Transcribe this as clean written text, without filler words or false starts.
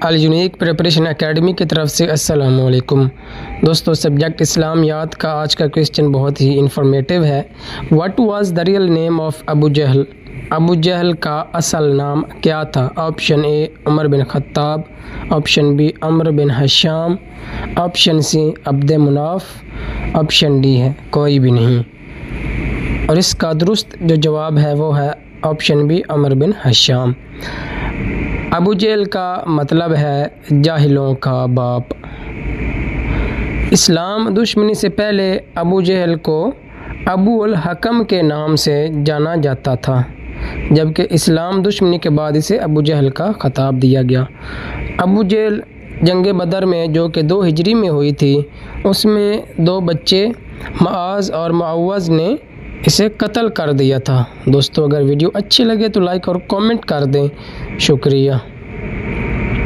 अल unique preparation academy की तरफ से अस्सलामु अलैकुम। दोस्तों, सब्जेक्ट इस्लामियात का आज का क्वेश्चन बहुत ही इंफॉर्मेटिव है। What was the real name of Abu Jahl? Abu Jahl का असल नाम क्या था? Option A Umar bin Khattab, option B Amr bin Hisham, option C Abd Munaf, option D है कोई भी नहीं। और इसका दुरुस्त जो जवाब है वो है option B Amr bin Hasham. Abu Jahl का मतलब है जाहिलों का बाप। इस्लाम दुश्मनी से पहले अबू जहल को अबू अल हकम के नाम से जाना जाता था, जबकि इस्लाम दुश्मनी के बाद इसे अबू जहल का खिताब दिया गया। अबू जहल जंग बदर में जो कि 2 हिजरी में हुई थी, उसमें 2 बच्चे मुआज़ और मुअव्वज़ ने इसे कत्ल कर दिया था। दोस्तों, अगर वीडियो अच्छी लगे तो लाइक और कमेंट कर दें। शुक्रिया।